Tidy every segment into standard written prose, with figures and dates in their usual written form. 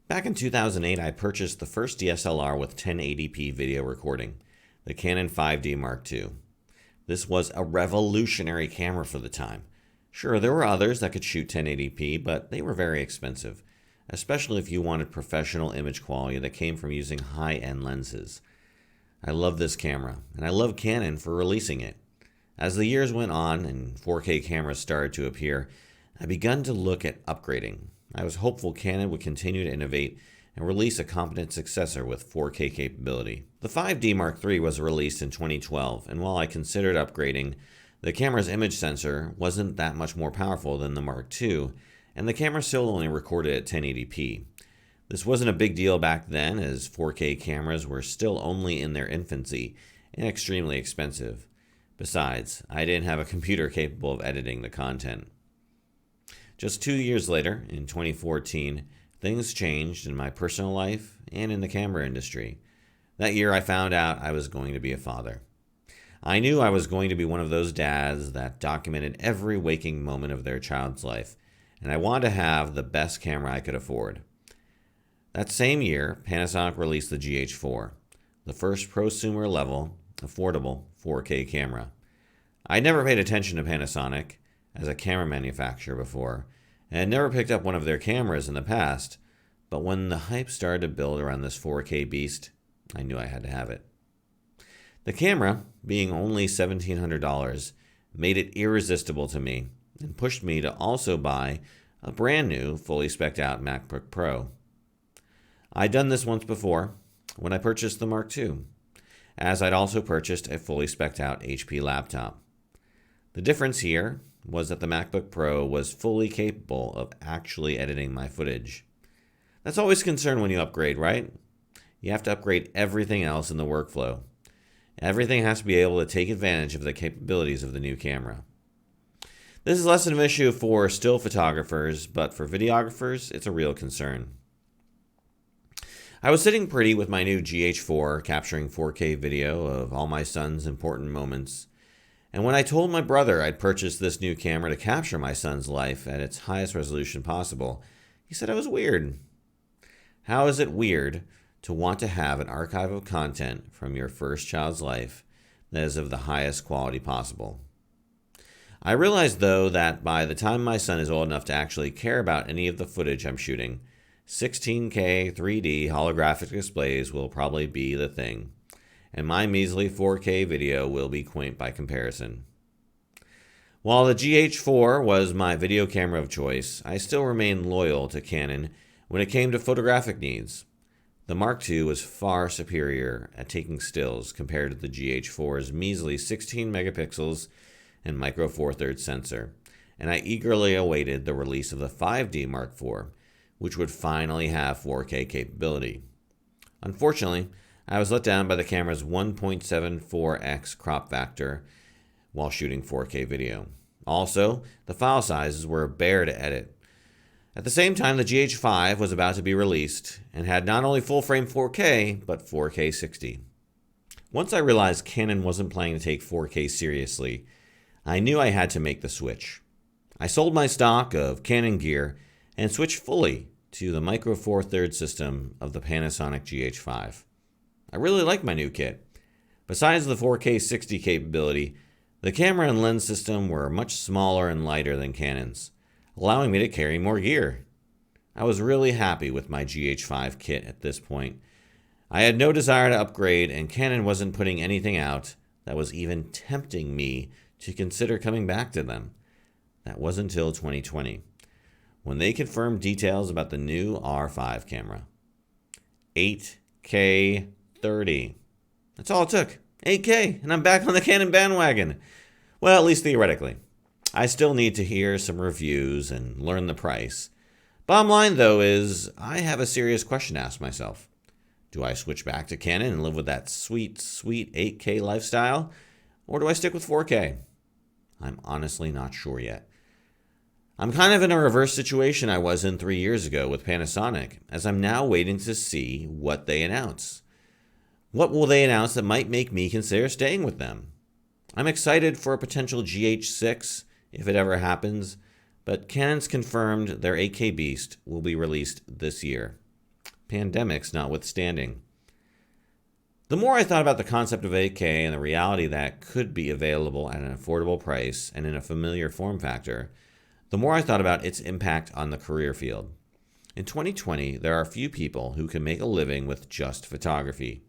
Back in 2008, I purchased the first DSLR with 1080p video recording, the Canon 5D Mark II. This was a revolutionary camera for the time. Sure, there were others that could shoot 1080p, but they were very expensive, especially if you wanted professional image quality that came from using high-end lenses. I love this camera, and I love Canon for releasing it. As the years went on and 4K cameras started to appear, I began to look at upgrading. I was hopeful Canon would continue to innovate and release a competent successor with 4K capability. The 5D Mark III was released in 2012, and while I considered upgrading, the camera's image sensor wasn't that much more powerful than the Mark II, and the camera still only recorded at 1080p. This wasn't a big deal back then, as 4K cameras were still only in their infancy and extremely expensive. Besides, I didn't have a computer capable of editing the content. Just 2 years later, in 2014, things changed in my personal life and in the camera industry. That year I found out I was going to be a father. I knew I was going to be one of those dads that documented every waking moment of their child's life, and I wanted to have the best camera I could afford. That same year, Panasonic released the GH4, the first prosumer level, affordable 4K camera. I'd never paid attention to Panasonic as a camera manufacturer before, and had never picked up one of their cameras in the past, but when the hype started to build around this 4K beast, I knew I had to have it. The camera, being only $1,700, made it irresistible to me and pushed me to also buy a brand new, fully spec'd out MacBook Pro. I'd done this once before when I purchased the Mark II, as I'd also purchased a fully spec'd out HP laptop. The difference here was that the MacBook Pro was fully capable of actually editing my footage. That's always a concern when you upgrade, right? You have to upgrade everything else in the workflow. Everything has to be able to take advantage of the capabilities of the new camera. This is less of an issue for still photographers, but for videographers, it's a real concern. I was sitting pretty with my new GH4 capturing 4K video of all my son's important moments. And when I told my brother I'd purchased this new camera to capture my son's life at its highest resolution possible, he said I was weird. How is it weird to want to have an archive of content from your first child's life that is of the highest quality possible? I realized, though, that by the time my son is old enough to actually care about any of the footage I'm shooting, 16K 3D holographic displays will probably be the thing, and my measly 4K video will be quaint by comparison. While the GH4 was my video camera of choice, I still remained loyal to Canon when it came to photographic needs. The Mark II was far superior at taking stills compared to the GH4's measly 16 megapixels and micro four thirds sensor, and I eagerly awaited the release of the 5D Mark IV, which would finally have 4K capability. Unfortunately, I was let down by the camera's 1.74x crop factor while shooting 4K video. Also, the file sizes were a bear to edit. At the same time, the GH5 was about to be released and had not only full-frame 4K, but 4K 60. Once I realized Canon wasn't planning to take 4K seriously, I knew I had to make the switch. I sold my stock of Canon gear and switched fully to the micro four thirds system of the Panasonic GH5. I really like my new kit. Besides the 4K 60 capability, the camera and lens system were much smaller and lighter than Canon's, allowing me to carry more gear. I was really happy with my GH5 kit at this point. I had no desire to upgrade, and Canon wasn't putting anything out that was even tempting me to consider coming back to them. That wasn't until 2020, when they confirmed details about the new R5 camera. 8K 30. That's all it took. 8K, and I'm back on the Canon bandwagon. Well, at least theoretically. I still need to hear some reviews and learn the price. Bottom line, though, is I have a serious question to ask myself. Do I switch back to Canon and live with that sweet, sweet 8K lifestyle? Or do I stick with 4K? I'm honestly not sure yet. I'm kind of in a reverse situation I was in 3 years ago with Panasonic, as I'm now waiting to see what they announce. What will they announce that might make me consider staying with them? I'm excited for a potential GH6 if it ever happens, but Canon's confirmed their 8K Beast will be released this year. pandemics notwithstanding. The more I thought about the concept of 8K and the reality that could be available at an affordable price and in a familiar form factor, the more I thought about its impact on the career field. In 2020, there are few people who can make a living with just photography.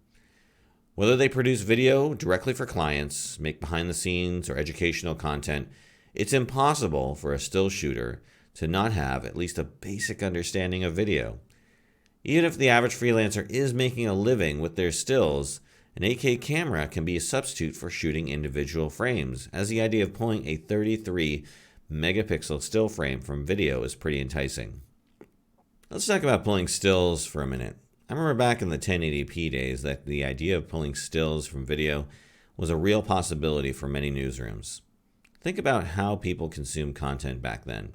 Whether they produce video directly for clients, make behind-the-scenes or educational content, it's impossible for a still shooter to not have at least a basic understanding of video. Even if the average freelancer is making a living with their stills, an 8K camera can be a substitute for shooting individual frames, as the idea of pulling a 33 megapixel still frame from video is pretty enticing. Let's talk about pulling stills for a minute. I remember back in the 1080p days that the idea of pulling stills from video was a real possibility for many newsrooms. Think about how people consumed content back then.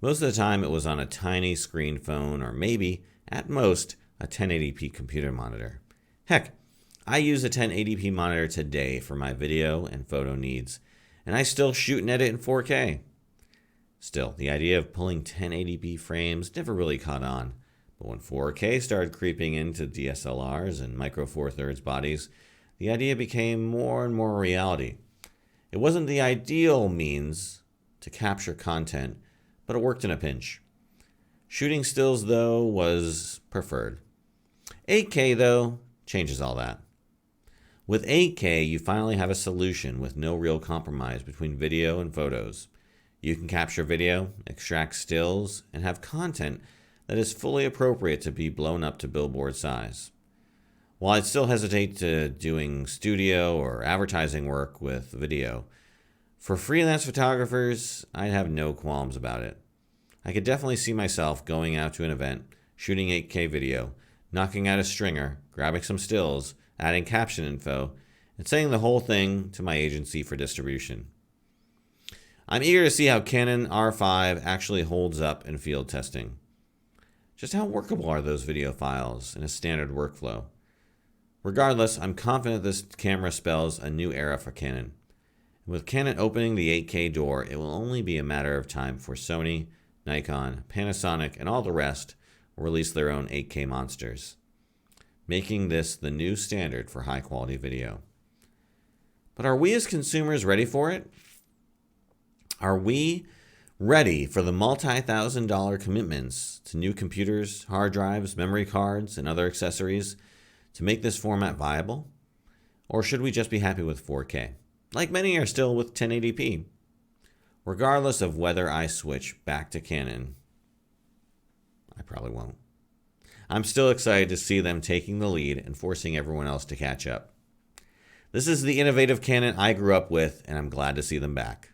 Most of the time it was on a tiny screen phone or maybe, at most, a 1080p computer monitor. Heck, I use a 1080p monitor today for my video and photo needs, and I still shoot and edit in 4K. Still, the idea of pulling 1080p frames never really caught on, but when 4K started creeping into DSLRs and micro four thirds bodies, the idea became more and more a reality. It wasn't the ideal means to capture content, but it worked in a pinch. Shooting stills, though, was preferred. 8K, though, changes all that. With 8K, you finally have a solution with no real compromise between video and photos. You can capture video, extract stills, and have content that is fully appropriate to be blown up to billboard size. While I'd still hesitate to doing studio or advertising work with video, for freelance photographers, I'd have no qualms about it. I could definitely see myself going out to an event, shooting 8K video, knocking out a stringer, grabbing some stills, adding caption info, and sending the whole thing to my agency for distribution. I'm eager to see how Canon R5 actually holds up in field testing. Just how workable are those video files in a standard workflow? Regardless, I'm confident this camera spells a new era for Canon. With Canon opening the 8K door, it will only be a matter of time before Sony, Nikon, Panasonic, and all the rest will release their own 8K monsters, making this the new standard for high-quality video. But are we as consumers ready for it? Are we ready for the multi-$1,000 commitments to new computers, hard drives, memory cards, and other accessories to make this format viable? Or should we just be happy with 4K, like many are still with 1080p? Regardless of whether I switch back to Canon, I probably won't. I'm still excited to see them taking the lead and forcing everyone else to catch up. This is the innovative Canon I grew up with, and I'm glad to see them back.